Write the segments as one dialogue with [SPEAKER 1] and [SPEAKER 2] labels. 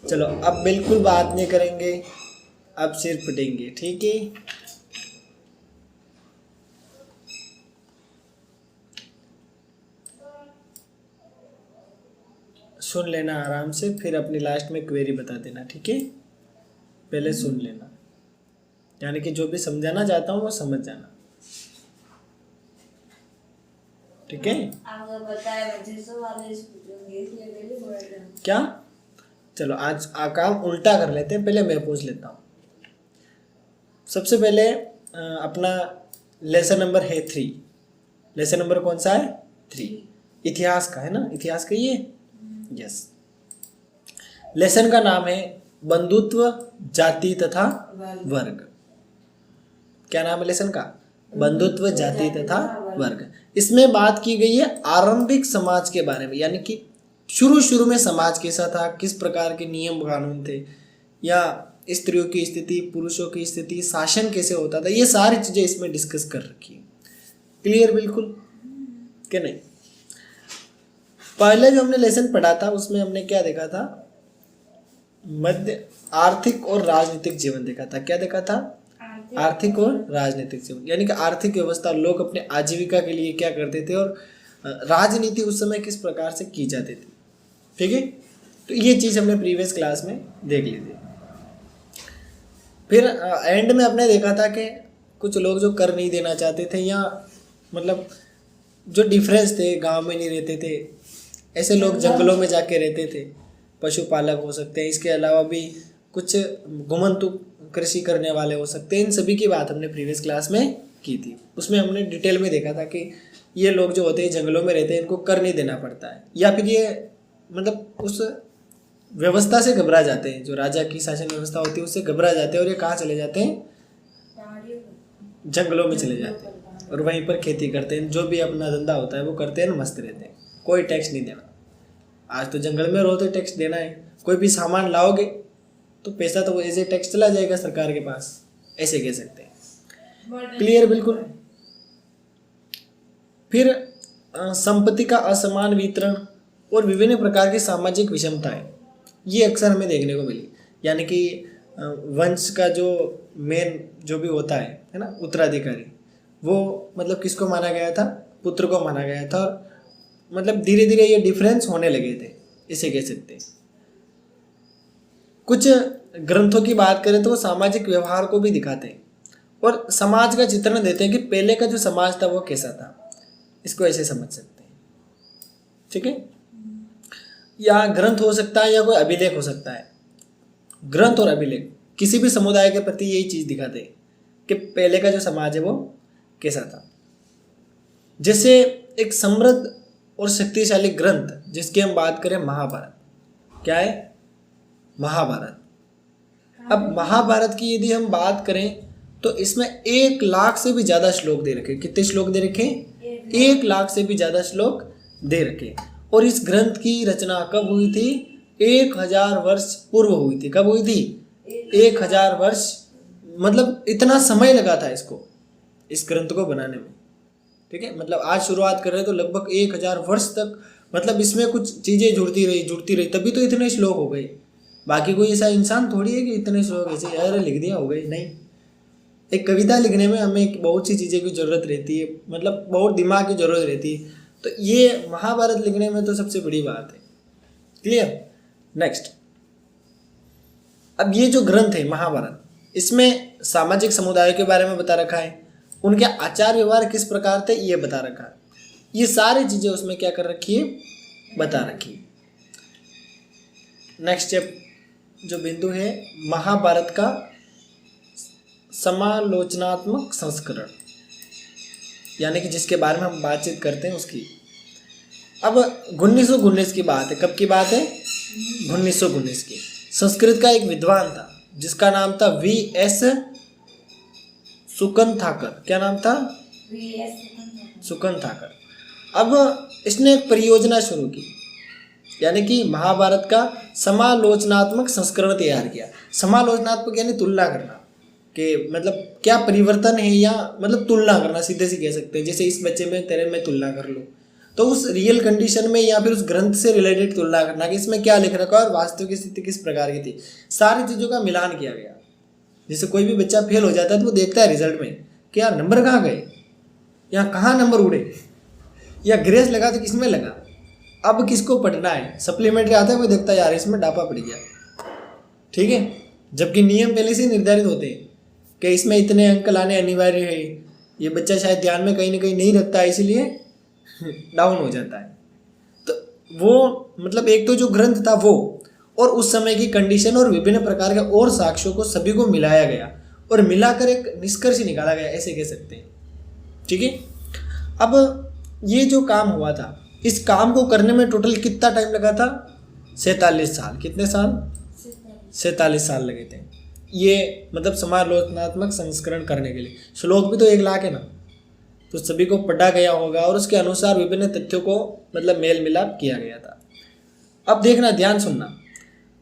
[SPEAKER 1] चलो अब बिल्कुल बात नहीं करेंगे, अब सिर पिटेंगे, ठीक है। सुन लेना आराम से, फिर अपनी लास्ट में क्वेरी बता देना, ठीक है। पहले सुन लेना, यानी कि जो भी समझाना चाहता हूँ वो समझ जाना, ठीक है। क्या? चलो आज काम उल्टा कर लेते हैं, पहले मैं पूछ लेता हूँ। सबसे पहले अपना लेसन नंबर है 3। लेसन नंबर कौन सा है? 3, इतिहास का है ना, इतिहास का ये। यस। लेसन का नाम है बंधुत्व, जाति तथा वर्ग। क्या नाम है लेसन का? बंधुत्व, जाति तथा वर्ग। इसमें बात की गई है आरंभिक समाज के बारे में, यानी कि शुरू में समाज कैसा था, किस प्रकार के नियम कानून थे, या स्त्रियों की स्थिति, पुरुषों की स्थिति, शासन कैसे होता था, ये सारी चीजें इसमें डिस्कस कर रखी है। क्लियर बिल्कुल कि नहीं? पहले जो हमने लेसन पढ़ा था उसमें हमने क्या देखा था? मध्य आर्थिक और राजनीतिक जीवन देखा था। क्या देखा था? आर्थिक और राजनीतिक जीवन, यानी कि आर्थिक व्यवस्था, लोग अपने आजीविका के लिए क्या करते थे और राजनीति उस समय किस प्रकार से की जाती थी, ठीक है। तो ये चीज हमने प्रीवियस क्लास में देख ली थी। फिर एंड में हमने देखा था कि कुछ लोग जो कर नहीं देना चाहते थे, या मतलब जो डिफरेंस थे, गांव में नहीं रहते थे, ऐसे लोग जंगलों में जाके रहते थे, पशुपालक हो सकते हैं, इसके अलावा भी कुछ घुमंतु कृषि करने वाले हो सकते हैं। इन सभी की बात हमने प्रीवियस क्लास में की थी। उसमें हमने डिटेल में देखा था कि ये लोग जो होते हैं जंगलों में रहते हैं, इनको कर नहीं देना पड़ता है, या फिर ये मतलब उस व्यवस्था से घबरा जाते हैं, जो राजा की शासन व्यवस्था होती है उससे घबरा जाते हैं, और ये कहाँ चले जाते हैं? जंगलों में चले जाते हैं, और वहीं पर खेती करते हैं, जो भी अपना धंधा होता है वो करते हैं, मस्त रहते हैं, कोई टैक्स नहीं देना। आज तो जंगल में रहो तो टैक्स देना है, कोई भी सामान लाओगे तो पैसा तो ऐसे टैक्स चला जाएगा सरकार के पास, ऐसे कह सकते हैं। क्लियर बिल्कुल। फिर संपत्ति का असमान वितरण और विभिन्न प्रकार की सामाजिक विषमताएं, ये अक्सर हमें देखने को मिली। यानी कि वंश का जो मेन जो भी होता है ना, उत्तराधिकारी, वो मतलब किसको माना गया था? पुत्र को माना गया था, और मतलब धीरे धीरे ये डिफरेंस होने लगे थे, इसे कह सकते हैं। कुछ ग्रंथों की बात करें तो वो सामाजिक व्यवहार को भी दिखाते हैं और समाज का चित्रण देते हैं कि पहले का जो समाज था वो कैसा था। इसको ऐसे समझ सकते हैं, ठीक है। या ग्रंथ हो सकता है या कोई अभिलेख हो सकता है। ग्रंथ और अभिलेख किसी भी समुदाय के प्रति यही चीज दिखाते हैं कि पहले का जो समाज है वो कैसा था। जैसे एक समृद्ध और शक्तिशाली ग्रंथ जिसकी हम बात करें, महाभारत। क्या है? महाभारत। अब महाभारत की यदि हम बात करें तो इसमें 1 लाख से भी ज्यादा श्लोक दे रखे। कितने श्लोक दे रखे? 1 लाख से भी ज्यादा श्लोक दे रखे। और इस ग्रंथ की रचना कब हुई थी? 1000 वर्ष पूर्व हुई थी। कब हुई थी? 1000 वर्ष, मतलब इतना समय लगा था इसको, इस ग्रंथ को बनाने में, ठीक है। मतलब आज शुरुआत कर रहे हैं तो लगभग 1000 वर्ष तक, मतलब इसमें कुछ चीजें जुड़ती रही, तभी तो इतने श्लोक हो गए। बाकी कोई ऐसा इंसान थोड़ी है कि इतने श्लोक ऐसे यार लिख दिया हो गए, नहीं। एक कविता लिखने में हमें बहुत सी चीज़ें की ज़रूरत रहती है, मतलब बहुत दिमाग की ज़रूरत रहती है। तो ये महाभारत लिखने में तो सबसे बड़ी बात है। क्लियर? नेक्स्ट, अब ये जो ग्रंथ है महाभारत, इसमें सामाजिक समुदाय के बारे में बता रखा है, उनके आचार व्यवहार किस प्रकार थे ये बता रखा है। ये सारी चीज़ें उसमें क्या कर रखी है? बता रखी है। नेक्स्ट जो बिंदु है, महाभारत का समालोचनात्मक संस्करण, यानी कि जिसके बारे में हम बातचीत करते हैं उसकी। अब 1919 की बात है। कब की बात है? 1919 की। संस्कृत का एक विद्वान था जिसका नाम था V.S. सुकनथाकर। क्या नाम था? सुकनथाकर। अब इसने एक परियोजना शुरू की, यानी कि महाभारत का समालोचनात्मक संस्करण तैयार किया। समालोचनात्मक यानी तुलना करना, कि मतलब क्या परिवर्तन है, या मतलब तुलना करना, सीधे से कह सकते हैं। जैसे इस बच्चे में तेरे में तुलना कर लो, तो उस रियल कंडीशन में या फिर उस ग्रंथ से रिलेटेड तुलना करना कि इसमें क्या लिख रखा है और वास्तविक स्थिति किस प्रकार की थी, सारी चीज़ों का मिलान किया गया। जैसे कोई भी बच्चा फेल हो जाता है तो वो देखता है रिजल्ट में कि यार नंबर कहाँ गए, या कहाँ नंबर उड़े, या ग्रेस लगा तो किसमें लगा, अब किसको पढ़ना है, सप्लीमेंट्री आता है वो देखता है यार इसमें डापा पड़ गया, ठीक है। जबकि नियम पहले से निर्धारित होते हैं कि इसमें इतने अंक लाने अनिवार्य है, ये बच्चा शायद ध्यान में कहीं ना कहीं नहीं रखता है इसीलिए डाउन हो जाता है। तो वो मतलब एक तो जो ग्रंथ था वो, और उस समय की कंडीशन और विभिन्न प्रकार के और साक्ष्यों को सभी को मिलाया गया और मिलाकर एक निष्कर्ष निकाला गया, ऐसे कह सकते हैं, ठीक है। अब ये जो काम हुआ था, इस काम को करने में टोटल कितना टाइम लगा था? 47 साल। कितने साल? 47 साल लगे थे ये मतलब समालोचनात्मक संस्करण करने के लिए। श्लोक भी तो 1 लाख है ना, तो सभी को पढ़ा गया होगा और उसके अनुसार विभिन्न तथ्यों को मतलब मेल मिलाप किया गया था। अब देखना, ध्यान सुनना।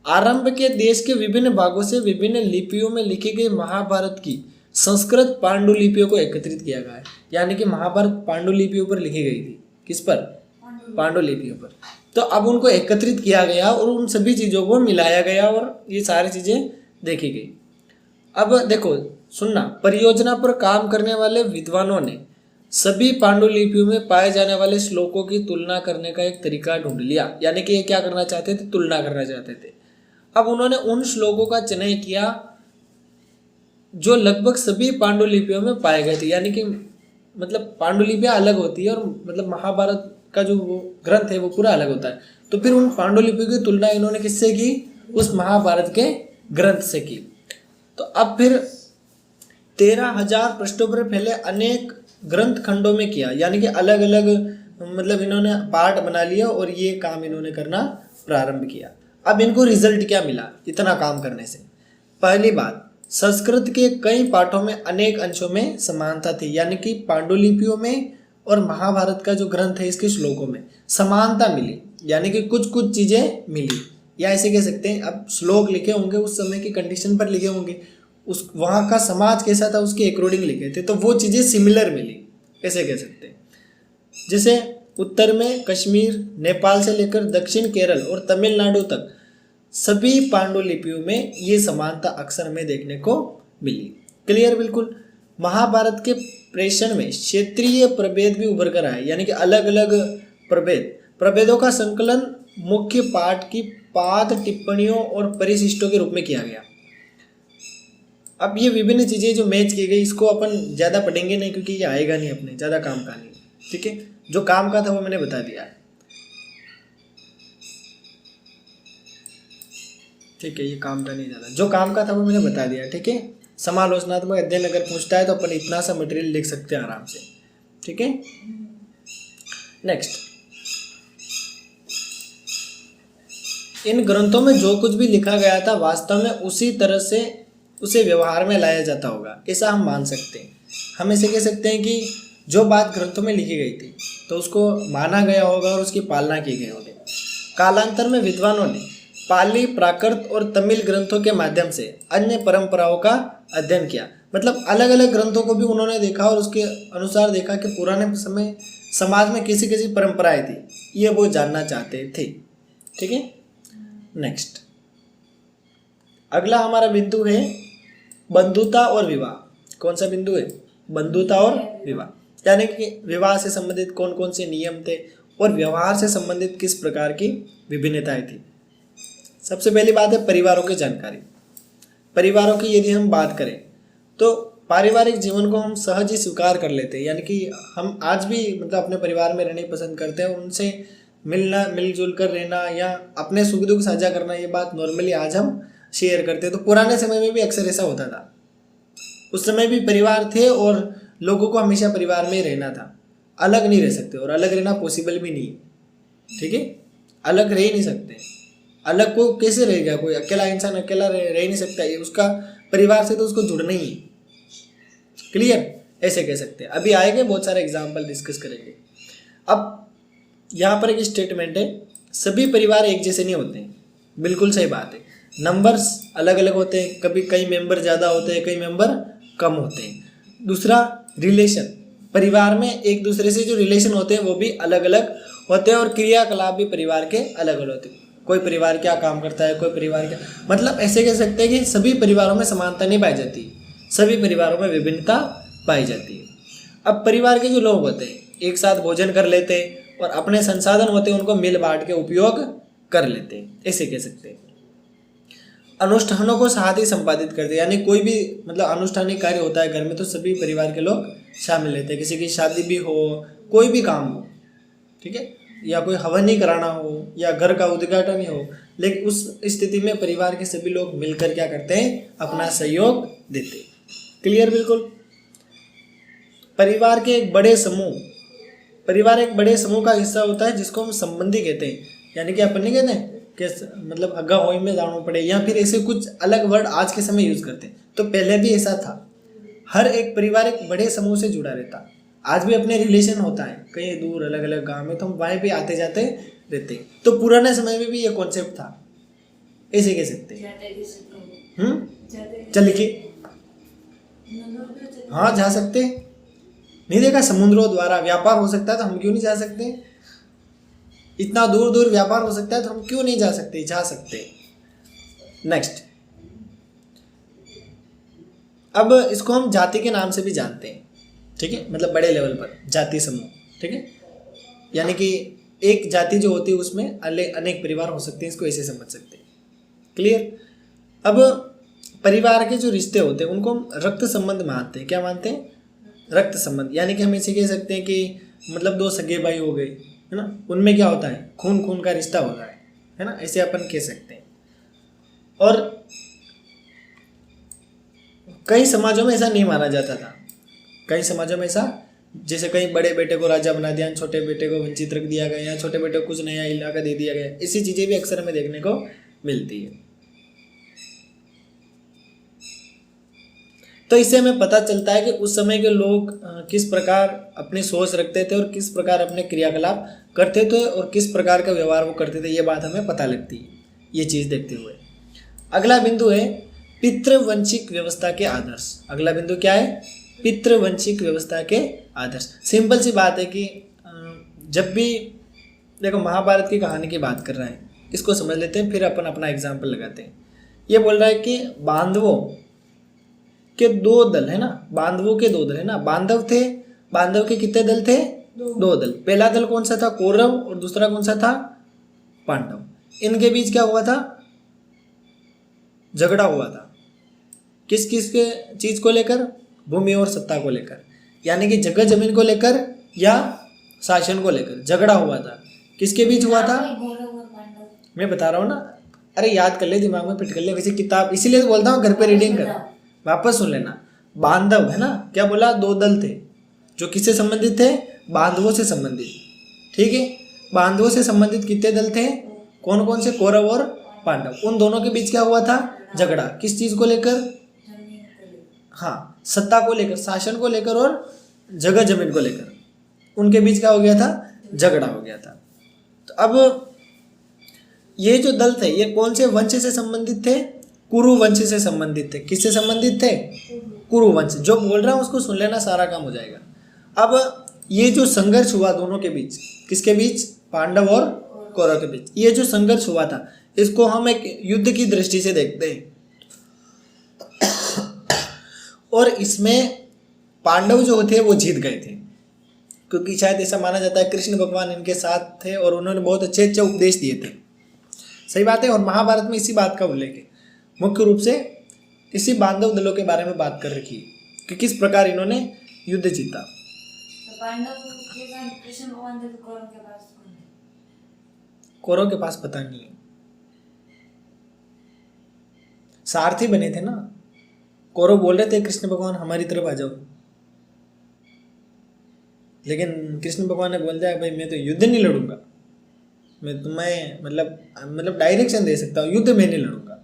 [SPEAKER 1] आरंभ के देश के विभिन्न भागों से विभिन्न लिपियों में लिखी गई महाभारत की संस्कृत पांडुलिपियों को एकत्रित किया गया है। यानी कि महाभारत पांडुलिपियों पर लिखी गई थी। किस पर? पांडुलिपियों पर। तो अब उनको एकत्रित किया गया और उन सभी चीज़ों को मिलाया गया और ये सारी चीज़ें देखी गई। अब देखो सुनना, परियोजना पर काम करने वाले विद्वानों ने सभी पांडुलिपियों में पाए जाने वाले श्लोकों की तुलना करने का एक तरीका ढूंढ लिया। यानी कि ये क्या करना चाहते थे? तुलना करना चाहते थे। अब उन्होंने उन श्लोकों का चयन किया जो लगभग सभी पांडुलिपियों में पाए गए थे। यानी कि मतलब पांडुलिपियाँ अलग होती है और मतलब महाभारत का जो वो ग्रंथ है वो पूरा अलग होता है। तो फिर उन पांडुलिपियों की तुलना इन्होंने किससे की? उस महाभारत के ग्रंथ से की। तो अब फिर 13,000 पृष्ठों पर फैले अनेक ग्रंथ खंडों में किया। यानी कि अलग अलग मतलब इन्होंने पार्ट बना लिया और ये काम इन्होंने करना प्रारंभ किया। अब इनको रिजल्ट क्या मिला इतना काम करने से? पहली बात, संस्कृत के कई पाठों में अनेक अंशों में समानता थी। यानी कि पांडुलिपियों में और महाभारत का जो ग्रंथ है इसके श्लोकों में समानता मिली। यानी कि कुछ कुछ चीज़ें मिली, या ऐसे कह सकते हैं अब श्लोक लिखे होंगे उस समय की कंडीशन पर लिखे होंगे, उस वहाँ का समाज कैसा था उसके अकॉर्डिंग लिखे थे, तो वो चीज़ें सिमिलर मिली, ऐसे कह सकते हैं। जैसे उत्तर में कश्मीर, नेपाल से लेकर दक्षिण केरल और तमिलनाडु तक सभी पांडुलिपियों में ये समानता अक्सर में देखने को मिली। क्लियर? बिल्कुल। महाभारत के प्रेषण में क्षेत्रीय प्रभेद भी उभर कर आए। यानी कि अलग अलग प्रभेदों का संकलन मुख्य पाठ की पाद टिप्पणियों और परिशिष्टों के रूप में किया गया। अब ये विभिन्न चीज़ें जो मैच की गई इसको अपन ज़्यादा पढ़ेंगे नहीं क्योंकि ये आएगा नहीं, अपने ज़्यादा काम का नहीं, ठीक है। जो काम का था वो मैंने बता दिया, ठीक है। ये काम का नहीं ज़्यादा, जो काम का था वो मैंने बता दिया, ठीक है। समालोचनात्मक अध्ययन अगर पूछता है तो अपन इतना सा मटेरियल लिख सकते हैं आराम से, ठीक है। नेक्स्ट, इन ग्रंथों में जो कुछ भी लिखा गया था वास्तव में उसी तरह से उसे व्यवहार में लाया जाता होगा, ऐसा हम मान सकते हैं। हम ऐसे कह सकते हैं कि जो बात ग्रंथों में लिखी गई थी तो उसको माना गया होगा और उसकी पालना की गई होगी। कालांतर में विद्वानों ने पाली, प्राकृत और तमिल ग्रंथों के माध्यम से अन्य परंपराओं का अध्ययन किया। मतलब अलग अलग ग्रंथों को भी उन्होंने देखा और उसके अनुसार देखा कि पुराने समय समाज में कैसी कैसी परंपराएं थी, ये वो जानना चाहते थे, ठीक है। नेक्स्ट, अगला हमारा बिंदु है बंधुता और विवाह। कौन सा बिंदु है? बंधुता और विवाह। यानी कि विवाह से संबंधित कौन कौन से नियम थे और व्यवहार से संबंधित किस प्रकार की विभिन्नताएं थी। सबसे पहली बात है परिवारों की जानकारी। परिवारों की यदि हम बात करें तो पारिवारिक जीवन को हम सहज ही स्वीकार कर लेते हैं। यानी कि हम आज भी मतलब अपने परिवार में रहने पसंद करते हैं, उनसे मिलना, मिलजुल कर रहना या अपने सुख दुख साझा करना, ये बात नॉर्मली आज हम शेयर करते हैं। तो पुराने समय में भी अक्सर ऐसा होता था। उस समय भी परिवार थे और लोगों को हमेशा परिवार में ही रहना था, अलग नहीं रह सकते और अलग रहना पॉसिबल भी नहीं, ठीक है। अलग रह ही नहीं सकते। अलग को कैसे रहेगा? कोई अकेला इंसान अकेला रह ही नहीं सकता, ये उसका परिवार से तो उसको जुड़ना ही है। क्लियर? ऐसे कह सकते हैं। अभी आएंगे बहुत सारे एग्जाम्पल डिस्कस करेंगे। अब यहाँ पर एक स्टेटमेंट है, सभी परिवार एक जैसे नहीं होते हैं। बिल्कुल सही बात है, नंबर्स अलग अलग होते हैं, कभी कई मेंबर ज़्यादा होते हैं, कई मेंबर कम होते हैं। दूसरा, रिलेशन, परिवार में एक दूसरे से जो रिलेशन होते हैं वो भी अलग अलग होते हैं और क्रियाकलाप भी परिवार के अलग अलग होते हैं। कोई परिवार क्या काम करता है, कोई परिवार क्या, मतलब ऐसे कह सकते हैं कि सभी परिवारों में समानता नहीं पाई जाती, सभी परिवारों में विभिन्नता पाई जाती है। अब परिवार के जो लोग होते हैं एक साथ भोजन कर लेते हैं और अपने संसाधन होते हैं उनको मिल बांट के उपयोग कर लेते हैं, ऐसे कह सकते हैं। अनुष्ठानों को साथ ही संपादित करते हैं, यानी कोई भी मतलब अनुष्ठानिक कार्य होता है घर में तो सभी परिवार के लोग शामिल रहते हैं। किसी की शादी भी हो, कोई भी काम हो, ठीक है, या कोई हवन ही कराना हो या घर का उद्घाटन ही हो, लेकिन उस स्थिति में परिवार के सभी लोग मिलकर क्या करते हैं, अपना सहयोग देते हैं। क्लियर? बिल्कुल। परिवार के एक बड़े समूह, परिवार एक बड़े समूह का हिस्सा होता है जिसको हम संबंधी कहते हैं, यानी कि अपन नहीं कहते हैं कि मतलब अग्गा होई में जाना पड़े, या फिर ऐसे कुछ अलग वर्ड आज के समय यूज करते हैं, तो पहले भी ऐसा था। हर एक परिवार एक बड़े समूह से जुड़ा रहता। आज भी अपने रिलेशन होता है कहीं दूर अलग अलग गांव में, तो हम वहाँ भी आते जाते रहते। तो पुराने समय में भी ये कॉन्सेप्ट था, ऐसे कह सकते हैं। चल के हाँ जा सकते, नहीं देखा समुद्रों द्वारा व्यापार हो सकता है तो हम क्यों नहीं जा सकते? इतना दूर दूर व्यापार हो सकता है तो हम क्यों नहीं जा सकते? जा सकते। नेक्स्ट, अब इसको हम जाति के नाम से भी जानते हैं, ठीक है, मतलब बड़े लेवल पर जाति समूह, ठीक है, यानी कि एक जाति जो होती है उसमें अनेक परिवार हो सकते हैं, इसको ऐसे समझ सकते हैं। क्लियर? अब परिवार के जो रिश्ते होते हैं उनको हम रक्त संबंध मानते हैं। क्या मानते हैं? रक्त संबंध, यानी कि हम ऐसे कह सकते हैं कि मतलब दो सगे भाई हो गए, है ना, उनमें क्या होता है, खून खून का रिश्ता होता है ना, ऐसे अपन कह सकते हैं। और कई समाजों में ऐसा नहीं माना जाता था, कई समाजों में ऐसा, जैसे कहीं बड़े बेटे को राजा बना दिया, छोटे बेटे को वंचित रख दिया गया, या छोटे बेटे को कुछ नया इलाका दे दिया गया, ऐसी चीजें भी अक्सर हमें देखने को मिलती है। तो इससे हमें पता चलता है कि उस समय के लोग किस प्रकार अपनी सोच रखते थे और किस प्रकार अपने क्रियाकलाप करते थे और किस प्रकार का व्यवहार वो करते थे, ये बात हमें पता लगती है ये चीज़ देखते हुए। अगला बिंदु है पितृवंशिक व्यवस्था के आदर्श। अगला बिंदु क्या है? पितृवंशिक व्यवस्था के आदर्श। सिंपल सी बात है कि जब भी देखो महाभारत की कहानी की बात कर रहे हैं, इसको समझ लेते हैं, फिर अपन अपना एग्जाम्पल लगाते हैं। ये बोल रहा है कि बांधवों के दो दल है ना, बांधवों के दो दल है ना, बांधव थे, बांधव के कितने दल थे? दो दल। पहला दल कौन सा था? कौरव, और दूसरा कौन सा था? पांडव। इनके बीच क्या हुआ था? झगड़ा हुआ था। किस किस के चीज को लेकर? भूमि और सत्ता को लेकर, यानी कि जगह जमीन को लेकर या शासन को लेकर झगड़ा हुआ था। किसके बीच हुआ था? मैं बता रहा हूँ ना, अरे याद कर ले, दिमाग में फिट कर ले, वैसे किताब इसीलिए तो बोलता हूँ घर पे रीडिंग कर, वापस सुन लेना। बांधव है ना, क्या बोला? दो दल थे जो किससे संबंधित थे? बांधवों से संबंधित, ठीक है। बांधवों से संबंधित कितने दल थे? कौन कौन से? कौरव और पांडव। उन दोनों के बीच क्या हुआ था? झगड़ा। किस चीज को लेकर? हाँ, सत्ता को लेकर, शासन को लेकर और जगह जमीन को लेकर उनके बीच क्या हो गया था? झगड़ा हो गया था। तो अब ये जो दल थे ये कौन से वंश से संबंधित थे? कुरु वंश से संबंधित थे। किससे संबंधित थे? कुरु वंश। जो बोल रहा हूं उसको सुन लेना, सारा काम हो जाएगा। अब ये जो संघर्ष हुआ दोनों के बीच, किसके बीच? पांडव और कौरव के बीच। ये जो संघर्ष हुआ था इसको हम एक युद्ध की दृष्टि से देखते हैं, और इसमें पांडव जो थे वो जीत गए थे, क्योंकि शायद ऐसा माना जाता है कृष्ण भगवान इनके साथ थे और उन्होंने बहुत अच्छे अच्छे उपदेश दिए थे। सही बात है। और महाभारत में इसी बात का उल्लेख है, मुख्य रूप से इसी बांधव दलों के बारे में बात कर रखी है कि किस प्रकार इन्होंने युद्ध जीता। कौरव के पास पता नहीं है, सारथी बने थे ना। कौरव बोल रहे थे कृष्ण भगवान हमारी तरफ आ जाओ, लेकिन कृष्ण भगवान ने बोल दिया भाई मैं तो युद्ध नहीं लड़ूंगा, मैं तुम्हें मतलब डायरेक्शन दे सकता हूँ, युद्ध में नहीं लड़ूंगा।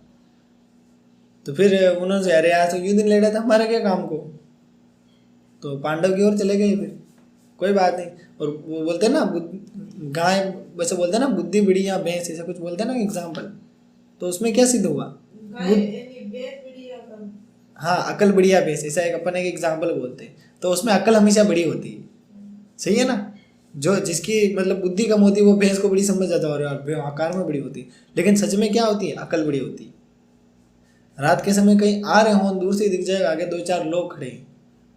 [SPEAKER 1] तो फिर उन्होंने अरे यार तो युद्ध नहीं लड़ा था, हमारा क्या काम को, तो पांडव की ओर चले गए। फिर कोई बात नहीं। और वो बोलते हैं ना गाय, वैसे बोलते हैं ना बुद्धि बिड़ी या भैंस, ऐसा कुछ बोलते हैं ना एग्जाम्पल, तो उसमें क्या सिद्ध हुआ? हाँ, अकल बढ़िया भैंस, ऐसा एक अपन एक एग्जाम्पल बोलते हैं, तो उसमें अकल हमेशा बड़ी होती है। सही है ना। जो जिसकी मतलब बुद्धि कम होती है वो भैंस को बड़ी समझ जाता है, और यार आकार में बड़ी होती है, लेकिन सच में क्या होती है, अकल बड़ी होती है। रात के समय कहीं आ रहे हों, दूर से दिख जाएगा आगे 2-4 लोग खड़े हैं,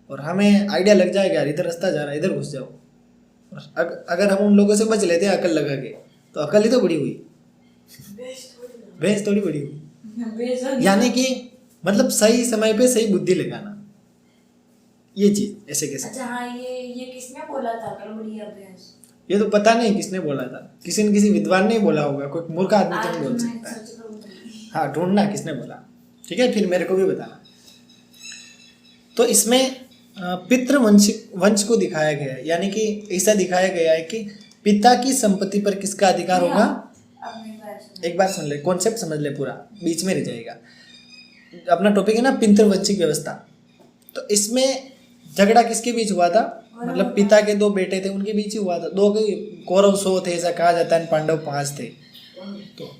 [SPEAKER 1] और हमें आइडिया लग जाएगा यार इधर रास्ता जा रहा है, इधर घुस जाओ। और अगर हम उन लोगों से बच लेते हैं अकल लगा के, तो अकल ही तो बड़ी हुई, भैंस थोड़ी बड़ी हुई। यानी कि मतलब सही समय पे सही बुद्धि लगाना, ये चीज ऐसे कैसे।
[SPEAKER 2] अच्छा हाँ, ये किसने बोला था अकल बड़ी है भैंस?
[SPEAKER 1] ये तो पता नहीं किसने बोला था, किसी न किसी विद्वान ने बोला होगा, कोई मूर्ख आदमी तो नहीं बोल सकता है। हाँ, ढूंढना किसने बोला, ठीक है, फिर मेरे को भी बताना। तो इसमें पितृवंश को दिखाया गया है, यानी कि ऐसा दिखाया गया है कि पिता की संपत्ति पर किसका अधिकार होगा। एक बार सुन ले, कॉन्सेप्ट समझ ले, पूरा बीच में रह जाएगा। अपना टॉपिक है ना पितृवंशिक व्यवस्था। तो इसमें झगड़ा किसके बीच हुआ था, मतलब पिता के 2 बेटे थे उनके बीच ही हुआ था। 2 कौरव 100 थे ऐसा कहा जाता है, पांडव 5 थे। तो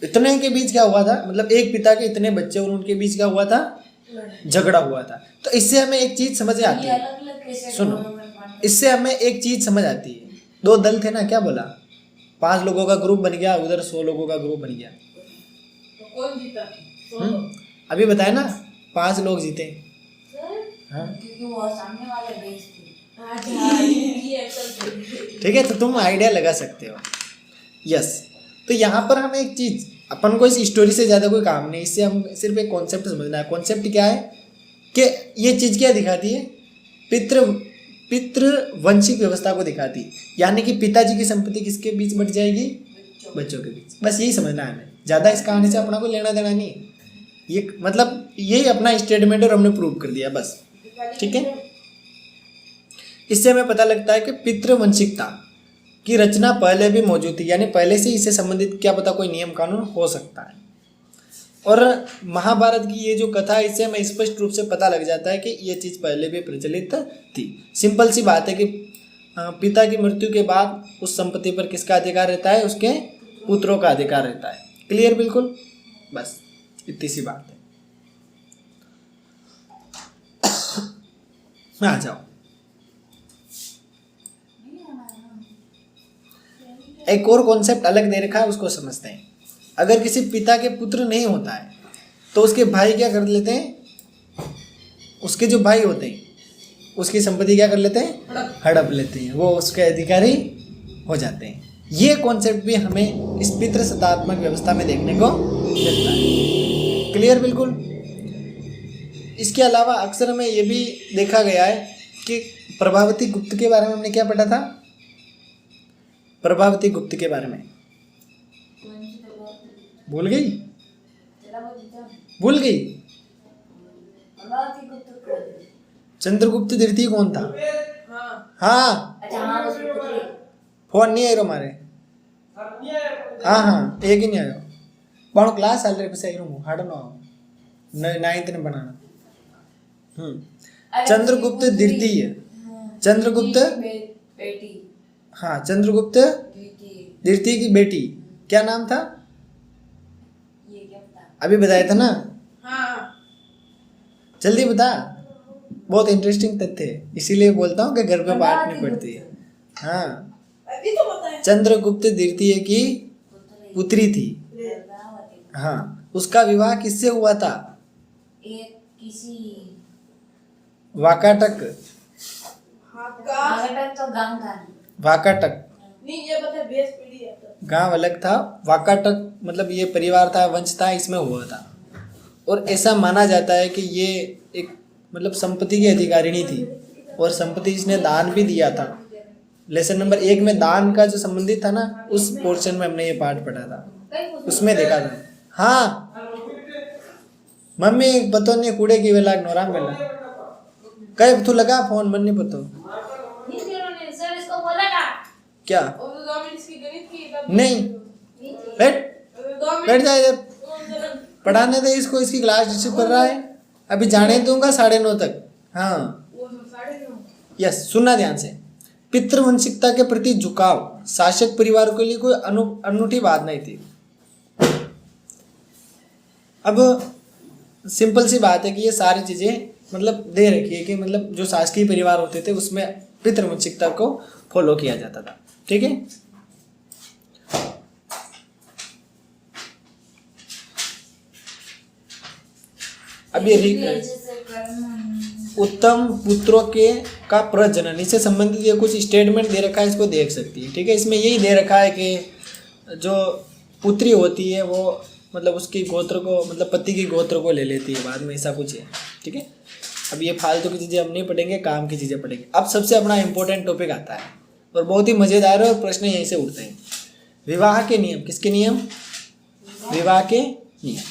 [SPEAKER 1] इतने के बीच क्या हुआ था, मतलब एक पिता के इतने बच्चे और उनके बीच क्या हुआ था, झगड़ा हुआ था। तो इससे हमें एक चीज समझ आती है, सुनो, इससे हमें एक चीज समझ आती है। 2 दल थे ना, क्या बोला, 5 लोगों का ग्रुप बन गया, उधर 100 लोगों का ग्रुप बन गया।
[SPEAKER 3] तो कौन जीता?
[SPEAKER 1] अभी बताया ना, 5 लोग जीते। हाँ
[SPEAKER 2] क्योंकि वो सामने वाले भैंस थे।
[SPEAKER 1] ठीक है, तो तुम आइडिया लगा सकते हो। यस, तो यहाँ पर हमें एक चीज, अपन को इस स्टोरी से ज़्यादा कोई काम नहीं, इससे हम सिर्फ एक कॉन्सेप्ट समझना है। कॉन्सेप्ट क्या है कि ये चीज़ क्या दिखाती है, पितृवंशिक व्यवस्था को दिखाती है, यानी कि पिताजी की संपत्ति किसके बीच बट जाएगी, बच्चों के बीच। बस यही समझना है हमें, ज़्यादा इस कहानी से अपना को लेना देना नहीं। ये मतलब यही अपना स्टेटमेंट और हमने प्रूव कर दिया बस, ठीक है। इससे हमें पता लगता है कि पितृवंशिकता की रचना पहले भी मौजूद थी, यानी पहले से इससे संबंधित क्या पता कोई नियम कानून हो सकता है। और महाभारत की ये जो कथा है, इससे हमें स्पष्ट रूप से पता लग जाता है कि ये चीज़ पहले भी प्रचलित थी। सिंपल सी बात है कि पिता की मृत्यु के बाद उस संपत्ति पर किसका अधिकार रहता है, उसके पुत्रों का अधिकार रहता है। क्लियर बिल्कुल, बस इतनी सी बात है। आ जाओ, एक और कॉन्सेप्ट अलग दे रखा है, उसको समझते हैं। अगर किसी पिता के पुत्र नहीं होता है तो उसके भाई क्या कर लेते हैं, उसके जो भाई होते हैं उसकी संपत्ति क्या कर लेते हैं, हड़प लेते हैं, वो उसके अधिकारी हो जाते हैं। ये कॉन्सेप्ट भी हमें इस पितृसत्तात्मक व्यवस्था में देखने को मिलता है। क्लियर बिल्कुल। इसके अलावा अक्सर हमें ये भी देखा गया है कि प्रभावती गुप्त के बारे में हमने क्या पढ़ा था, प्रभावती गुप्त के बारे में भूल गई, भूल गई। चंद्रगुप्त द्वितीय कौन था? हाँ, फोन नहीं आयो मारे। हाँ, एक ही नहीं आयो, बाणो क्लास आल रे पे आई रहूं हाडो ना 9th ने बनाना। चंद्रगुप्त द्वितीय, चंद्रगुप्त
[SPEAKER 2] बेटी,
[SPEAKER 1] हाँ, चंद्रगुप्त द्वितीय की बेटी, क्या नाम था,
[SPEAKER 2] ये क्या बता,
[SPEAKER 1] अभी बताया था ना।
[SPEAKER 3] हाँ,
[SPEAKER 1] जल्दी बता, बहुत इंटरेस्टिंग तथ्य है, इसीलिए बोलता हूँ कि घर पे बात नहीं पड़ती है। हाँ,
[SPEAKER 3] अभी तो बताया।
[SPEAKER 1] चंद्रगुप्त द्वितीय की पुत्री थी। हाँ, उसका विवाह किससे हुआ था,
[SPEAKER 2] एक किसी
[SPEAKER 1] वाकाटक,
[SPEAKER 2] तो गांव था,
[SPEAKER 1] वाकाटक
[SPEAKER 3] नहीं, ये बता बेस पीढ़ी है तो।
[SPEAKER 1] गांव अलग था, वाकाटक मतलब ये परिवार था, वंश था, इसमें हुआ था। और ऐसा माना जाता है कि ये एक मतलब संपत्ति की अधिकारिणी थी, और संपत्ति इसने दान भी दिया था। लेसन नंबर 1 में दान का जो संबंधित था ना, उस पोर्शन में हमने ये पाठ पढ़ा था, उसमें देखा था। हाँ मम्मी पतो नहीं कूड़े की वेला नोराम वेला कई तू लगा फोन मन नहीं पतो
[SPEAKER 2] सर इसको बोला था
[SPEAKER 1] क्या,
[SPEAKER 3] और तो 2 मिनट की गणित की
[SPEAKER 1] नहीं, बैठ जाए इधर, पढ़ाने दे इसको, इसकी क्लास डिस्टर्ब कर रहा है। अभी जाने दूंगा 9:30 तक। हाँ,
[SPEAKER 3] वो 9:30।
[SPEAKER 1] यस, सुनना ध्यान से। पितृवंशिकता के प्रति झुकाव शासक परिवार के लिए कोई अनूठी बात नहीं थी। अब सिंपल सी बात है कि ये सारी चीज़ें मतलब दे रखी है कि मतलब जो शासकीय परिवार होते थे उसमें पितृवंशिकता को फॉलो किया जाता था। ठीक है, अब ये
[SPEAKER 2] जैसे कर्म
[SPEAKER 1] उत्तम पुत्रों के का प्रजनन, इससे संबंधित ये कुछ स्टेटमेंट दे रखा है, इसको देख सकती है। ठीक है, इसमें यही दे रखा है कि जो पुत्री होती है वो मतलब उसकी गोत्र को, मतलब पति की गोत्र को ले लेती है बाद में, ऐसा कुछ है। ठीक है, अब ये फालतू की चीज़ें हम नहीं पढ़ेंगे, काम की चीज़ें पढ़ेंगे। अब सबसे अपना इंपॉर्टेंट टॉपिक आता है और बहुत ही मज़ेदार है और प्रश्न यहीं से उठते हैं। विवाह के नियम। किसके नियम? विवाह के नियम।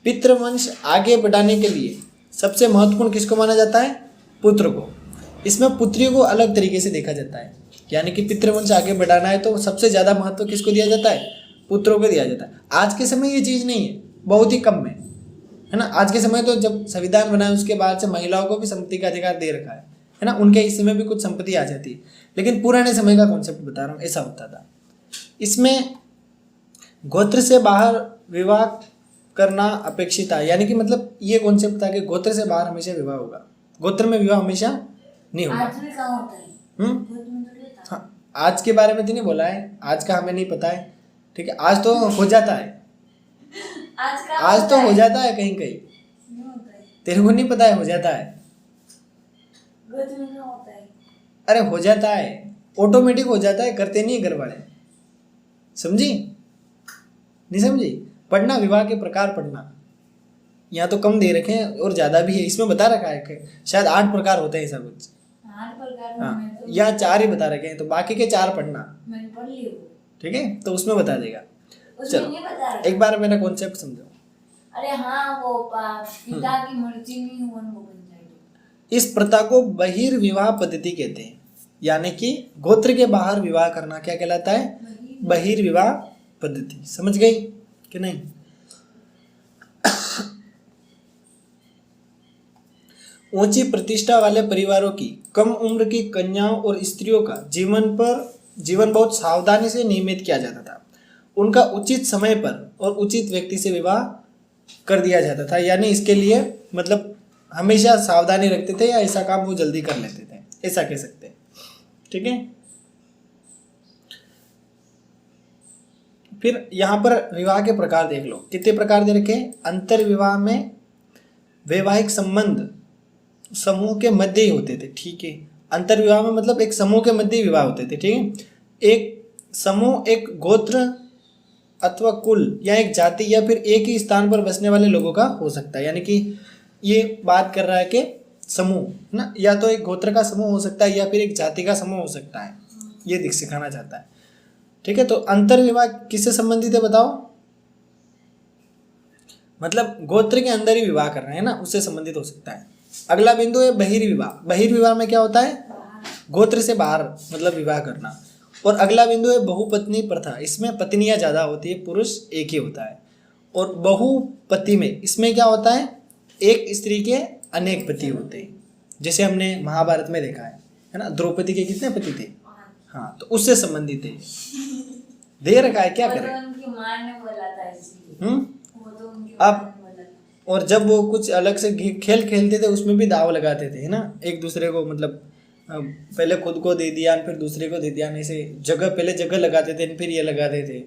[SPEAKER 1] पितृवंश आगे बढ़ाने के लिए सबसे महत्वपूर्ण किसको माना जाता है? पुत्र को। इसमें पुत्रियों को अलग तरीके से देखा जाता है, यानी कि पितृवंश आगे बढ़ाना है तो सबसे ज़्यादा महत्व किसको दिया जाता है? पुत्रों को दिया जाता है। आज के समय ये चीज़ नहीं है, बहुत ही कम है ना। आज के समय तो जब संविधान बना है उसके बाद से महिलाओं को भी संपत्ति का अधिकार दे रखा है ना, उनके हिस्से में भी कुछ संपत्ति आ जाती है। लेकिन पुराने समय का कॉन्सेप्ट बता रहा हूँ, ऐसा होता था। इसमें गोत्र से बाहर विवाह करना अपेक्षित है, यानी कि मतलब ये कॉन्सेप्ट था कि गोत्र से बाहर हमेशा विवाह होगा, गोत्र में विवाह हमेशा नहीं होगा।
[SPEAKER 2] आज भी कहाँ होता है? बहुत में तो रहता है।
[SPEAKER 1] हाँ, आज के बारे में तो नहीं बोला है, आज का हमें नहीं पता है। ठीक है, आज तो हो जाता है, आज तो हो जाता है कहीं कहीं,
[SPEAKER 2] नहीं होता है।
[SPEAKER 1] तेरे को नहीं पता है, हो जाता है।
[SPEAKER 2] बहुत में कहाँ होता है?
[SPEAKER 1] अरे हो जाता है, ऑटोमेटिक हो जाता है, करते नहीं घर वाले। समझी नहीं समझी? पढ़ना, विवाह के प्रकार पढ़ना। यहाँ तो कम दे रखे हैं और ज़्यादा भी है, इसमें बता रखा है कि शायद 8 प्रकार होते हैं ऐसा कुछ।
[SPEAKER 2] 8 प्रकार में
[SPEAKER 1] हाँ,
[SPEAKER 2] मैं तो
[SPEAKER 1] यहाँ 4 ही बता रखे हैं, तो बाकी के 4 पढ़ना।
[SPEAKER 2] मैंने पढ़ ली वो।
[SPEAKER 1] ठीक है, तो उसमें बता देगा।
[SPEAKER 2] उसमें
[SPEAKER 1] चलो
[SPEAKER 2] नहीं बता रहा।
[SPEAKER 1] एक बार मेरा कॉन्सेप्ट समझो।
[SPEAKER 2] अरे हाँ, वो पिता की मर्जी नहीं हुआ वो बन जाएगी।
[SPEAKER 1] इस प्रथा को बहिर्विवाह पद्धति कहते हैं, यानी कि गोत्र के बाहर विवाह करना क्या कहलाता है? बहिर्विवाह पद्धति। समझ गई कि नहीं? ऊंची प्रतिष्ठा वाले परिवारों की कम उम्र की कन्याओं और स्त्रियों का जीवन बहुत सावधानी से नियमित किया जाता था। उनका उचित समय पर और उचित व्यक्ति से विवाह कर दिया जाता था, यानी इसके लिए मतलब हमेशा सावधानी रखते थे या ऐसा काम वो जल्दी कर लेते थे, ऐसा कह सकते हैं। ठीक है, फिर यहाँ पर विवाह के प्रकार देख लो, कितने प्रकार दे रखे? अंतर विवाह में वैवाहिक संबंध समूह के मध्य ही होते थे। ठीक है, अंतर विवाह में मतलब एक समूह के मध्य ही विवाह होते थे। ठीक है, एक समूह एक गोत्र अथवा कुल या एक जाति या फिर एक ही स्थान पर बसने वाले लोगों का हो सकता है, यानी कि ये बात कर रहा है कि समूह ना, या तो एक गोत्र का समूह हो सकता है या फिर एक जाति का समूह हो सकता है, ये सिखाना चाहता है। ठीक है, तो अंतर विवाह किससे संबंधित है बताओ? मतलब गोत्र के अंदर ही विवाह करना है ना, उससे संबंधित हो सकता है। अगला बिंदु है बहिर्विवाह। बहिर्विवाह में क्या होता है? गोत्र से बाहर मतलब विवाह करना। और अगला बिंदु है बहुपत्नी प्रथा। इसमें पत्नियां ज़्यादा होती है, पुरुष एक ही होता है। और बहुपति में इसमें क्या होता है? एक स्त्री के अनेक पति होते हैं, जैसे हमने महाभारत में देखा है ना, द्रौपदी के कितने पति थे? हाँ, तो उससे संबंधित है, दे रखा है, क्या करें।
[SPEAKER 2] उनकी माँ ने बोला था इसलिए। वो तो उनकी
[SPEAKER 1] अब
[SPEAKER 2] माँ ने बोला था।
[SPEAKER 1] और जब वो कुछ अलग से खेल खेलते थे उसमें भी दाव लगाते थे, है ना, एक दूसरे को, मतलब पहले खुद को दे दिया फिर दूसरे को दे दिया, ऐसे जगह पहले जगह लगाते थे फिर ये लगाते थे।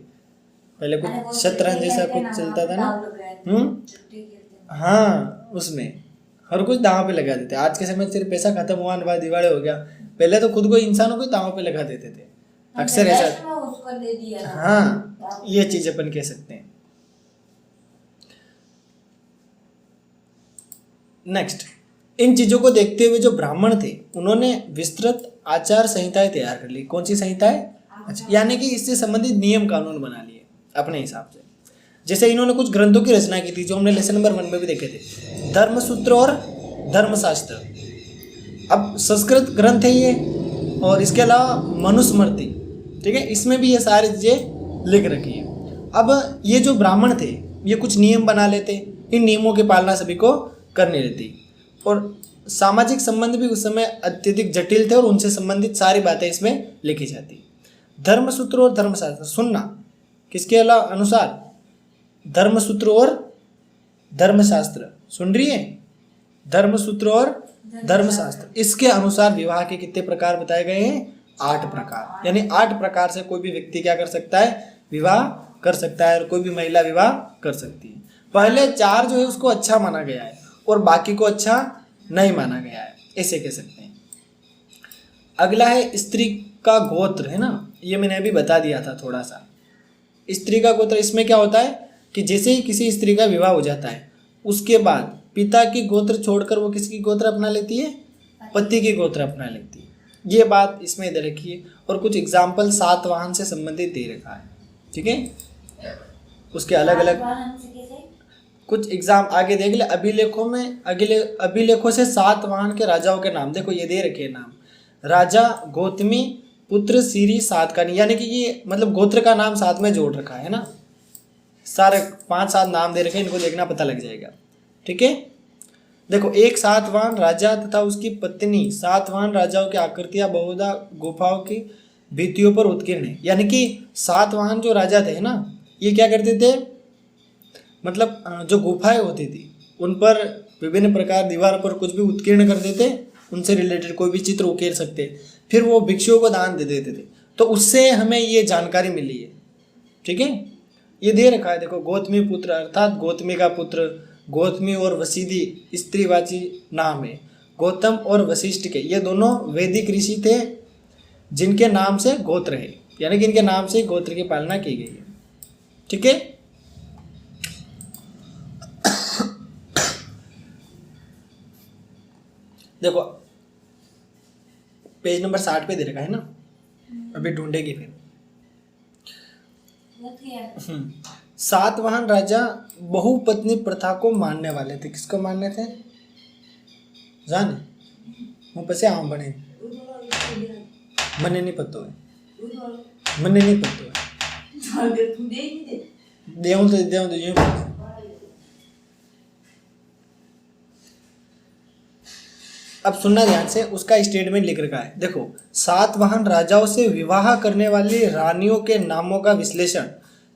[SPEAKER 1] पहले
[SPEAKER 2] अरे वो
[SPEAKER 1] कुछ शतरंज जैसा
[SPEAKER 2] खेलते
[SPEAKER 1] कुछ
[SPEAKER 2] ना,
[SPEAKER 1] चलता था
[SPEAKER 2] दाव
[SPEAKER 1] ना।
[SPEAKER 2] लगाए थे, छुट्टी खेलते हैं।
[SPEAKER 1] हाँ, उसमें हर कुछ दाव पे लगा देते। आज के समय सिर्फ पैसा खत्म हुआ बाद दिवाली हो गया, पहले तो खुद को इंसानों को दाव पे लगा देते थे, अक्सर ऐसा।
[SPEAKER 2] में उसको दे दिया था।
[SPEAKER 1] हाँ, ये चीज अपन कह सकते हैं। नेक्स्ट, इन चीजों को देखते हुए जो ब्राह्मण थे उन्होंने विस्तृत आचार संहिताएं तैयार कर ली। कौन सी संहिताएं? अच्छा, यानी कि इससे संबंधित नियम कानून बना लिए अपने हिसाब से। जैसे इन्होंने कुछ ग्रंथों की रचना की थी जो हमने लेसन नंबर 1 में भी देखे थे, धर्मसूत्र और धर्मशास्त्र। अब संस्कृत ग्रंथ है ये, और इसके अलावा मनुस्मृति। ठीक है, इसमें भी ये सारी चीजें लिख रखी है। अब ये जो ब्राह्मण थे ये कुछ नियम बना लेते, इन नियमों की पालना सभी को करनी रहती, और सामाजिक संबंध भी उस समय अत्यधिक जटिल थे और उनसे संबंधित सारी बातें इसमें लिखी जाती। धर्मसूत्र और धर्मशास्त्र सुनना, किसके अनुसार? धर्मसूत्र और धर्मशास्त्र, सुन रही है? धर्मसूत्र और धर्मशास्त्र, इसके अनुसार विवाह के कितने प्रकार बताए गए हैं? 8 प्रकार, यानी 8 प्रकार से कोई भी व्यक्ति क्या कर सकता है, विवाह कर सकता है और कोई भी महिला विवाह कर सकती है। पहले 4 जो है उसको अच्छा माना गया है और बाकी को अच्छा नहीं माना गया है, ऐसे कह सकते हैं। अगला है स्त्री का गोत्र, है ना, ये मैंने अभी बता दिया था थोड़ा सा। स्त्री का गोत्र, इसमें क्या होता है कि जैसे ही किसी स्त्री का विवाह हो जाता है उसके बाद पिता की गोत्र छोड़कर वो किसकी गोत्र अपना लेती है, पति की गोत्र अपना लेती है। ये बात इसमें दे रखी है और कुछ एग्जाम्पल सातवाहन से संबंधित दे रखा है, ठीक है। उसके अलग अलग कुछ एग्जाम आगे देख ले। अभिलेखों में अभिलेखों से सातवाहन के राजाओं के नाम देखो, ये दे रखे हैं नाम, राजा गौतमी पुत्र सीरी सातकर्णी, यानी कि ये मतलब गोत्र का नाम साथ में जोड़ रखा है ना। सारे 5-7 नाम दे रखे हैं, इनको देखना पता लग जाएगा, ठीक है। देखो, एक सातवाहन राजा तथा उसकी पत्नी सातवाहन राजाओं की आकृतियां बहुधा गुफाओं की भित्तियों पर उत्कीर्ण है। यानी कि सातवाहन जो राजा थे ना, ये क्या करते थे, मतलब जो गुफाएं होती थी उन पर विभिन्न प्रकार दीवार पर कुछ भी उत्कीर्ण कर देते, उनसे रिलेटेड कोई भी चित्र उकेर सकते, फिर वो भिक्षुओं को दान दे देते थे। तो उससे हमें ये जानकारी मिली है, ठीक है। ये दे रखा है, देखो, गौतमी पुत्र अर्थात गौतमी का पुत्र, गौतमी और वसीदी स्त्रीवाची नाम है। गौतम और वशिष्ठ के ये दोनों वैदिक ऋषि थे जिनके नाम से गोत्र है, यानी कि इनके नाम से गोत्र की पालना की गई है, ठीक है। देखो, पेज नंबर 60 पे दे रखा है ना, अभी ढूंढेगी फिर। सातवाहन राजा बहुपत्नी प्रथा को मानने वाले थे। किसको मानने थे, जाने मुँह पे आम बने मने नहीं पत्तो है, मने नहीं पत्तो है, देऊं तो यूं। अब सुनना ध्यान से, उसका स्टेटमेंट लिख रखा है। देखो, सातवाहन राजाओं से विवाह करने वाली रानियों के नामों का विश्लेषण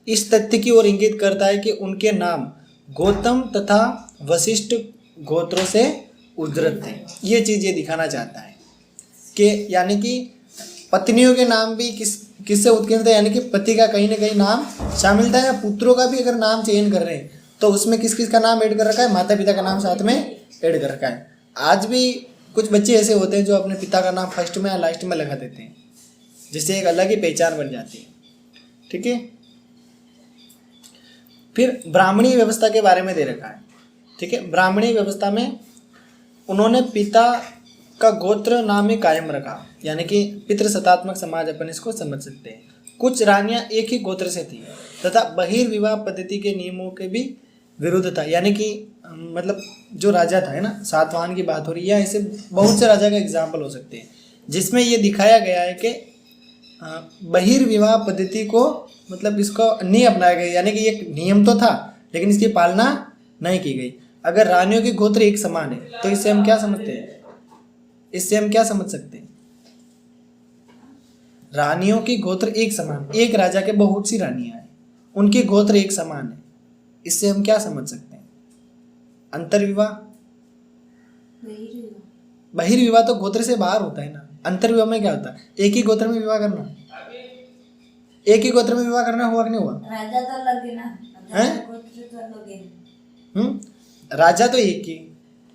[SPEAKER 1] इस तथ्य की ओर इंगित करता है कि उनके नाम गौतम तथा वशिष्ठ गोत्रों से उद्धृत थे। ये चीज़ ये दिखाना चाहता है कि यानी कि पत्नियों के नाम भी किससे उत्कीर्ण थे, यानी कि पति का कहीं ना कहीं नाम शामिल था, या पुत्रों का भी अगर नाम चयन कर रहे हैं तो उसमें किस किस का नाम ऐड कर रखा है, माता पिता का नाम साथ में ऐड कर रखा है। आज भी कुछ बच्चे ऐसे होते हैं जो अपने पिता का नाम फर्स्ट में या लास्ट में लगा देते हैं, जिससे एक अलग ही पहचान बन जाती है, ठीक है। फिर ब्राह्मणी व्यवस्था के बारे में दे रखा है, ठीक है। ब्राह्मणी व्यवस्था में उन्होंने पिता का गोत्र नाम ही कायम रखा, यानी कि पितृसत्तात्मक समाज अपन इसको समझ सकते हैं। कुछ रानियां एक ही गोत्र से थी तथा बहिर्विवाह पद्धति के नियमों के भी विरुद्ध था, यानी कि मतलब जो राजा था, है ना, सातवाहन की बात हो रही है, ऐसे बहुत से राजा का एग्जाम्पल हो सकते हैं जिसमें ये दिखाया गया है कि बहिर्विवाह पद्धति को मतलब इसको नहीं अपनाया गया, यानी कि एक नियम तो था लेकिन इसकी पालना नहीं की गई। अगर रानियों के गोत्र एक समान है तो इससे हम क्या समझते हैं, इससे हम क्या समझ सकते हैं, रानियों की गोत्र एक समान, एक राजा के बहुत सी रानियां हैं, उनके गोत्र एक समान है, इससे हम क्या समझ सकते हैं, अंतर्विवाह। बहिर्विवाह तो गोत्र से बाहर होता है ना, अंतर्विवाह में क्या होता है, एक ही गोत्र में विवाह करना, एक ही गोत्र में विवाह करना हुआ कि नहीं हुआ,
[SPEAKER 2] राजा तो अलग है ना, गोत्र तो अलग है।
[SPEAKER 1] राजा तो एक ही,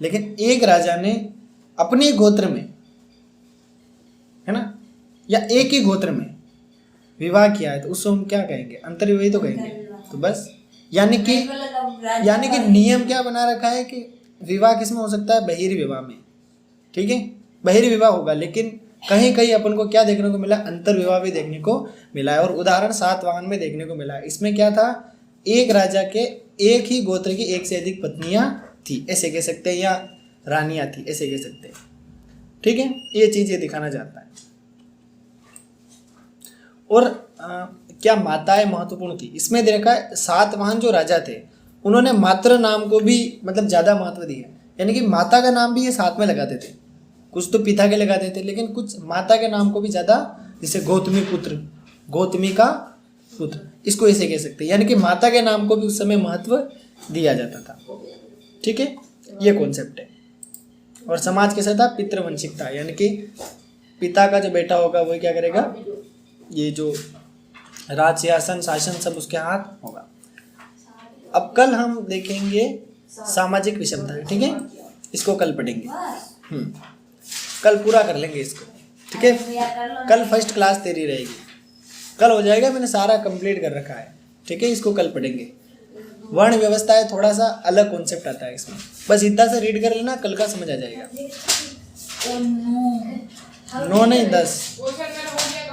[SPEAKER 1] लेकिन एक राजा ने अपने गोत्र में, है ना, या एक ही गोत्र में विवाह किया है तो उसको हम क्या कहेंगे, अंतर्विवाह तो कहेंगे। तो बस यानी कि नियम क्या बना रखा है कि विवाह किसमें हो सकता है, बहिर्विवाह में, ठीक है, बहिर्विवाह होगा। लेकिन कहीं कहीं अपन को क्या देखने को मिला, अंतर्विवाह भी देखने को मिला है, और उदाहरण सातवाहन में देखने को मिला है। इसमें क्या था, एक राजा के एक ही गोत्र की एक से अधिक पत्नियां थी, ऐसे कह सकते हैं, या रानियां थी, ऐसे कह सकते हैं, ठीक है। ये चीज ये दिखाना चाहता है। और क्या माताएं महत्वपूर्ण थी, इसमें देखा है सातवाहन जो राजा थे उन्होंने मातृ नाम को भी मतलब ज्यादा महत्व दिया, यानी कि माता का नाम भी ये साथ में लगाते थे, कुछ तो पिता के लगाते थे लेकिन कुछ माता के नाम को भी ज्यादा, जैसे गौतमी पुत्र, गौतमी का पुत्र, इसको ऐसे कह सकते हैं, यानी कि माता के नाम को भी उस समय महत्व दिया जाता था, ठीक है। ये कॉन्सेप्ट है। और समाज कैसा था, पितृवंशिक था, यानी कि पिता का जो बेटा होगा वही क्या करेगा, ये जो राज सिंहासन शासन सब उसके हाथ होगा। अब कल हम देखेंगे सामाजिक विषमता, ठीक है, इसको कल पढ़ेंगे। कल पूरा कर लेंगे इसको, ठीक है। कल फर्स्ट क्लास तेरी रहेगी, कल हो जाएगा, मैंने सारा कंप्लीट कर रखा है, ठीक है। इसको कल पढ़ेंगे। वर्ण व्यवस्था है, थोड़ा सा अलग कॉन्सेप्ट आता है इसमें, बस इतना सा रीड कर लेना, कल का समझ आ जाएगा। 9 नहीं 10।
[SPEAKER 3] वो सर मेरा हो गया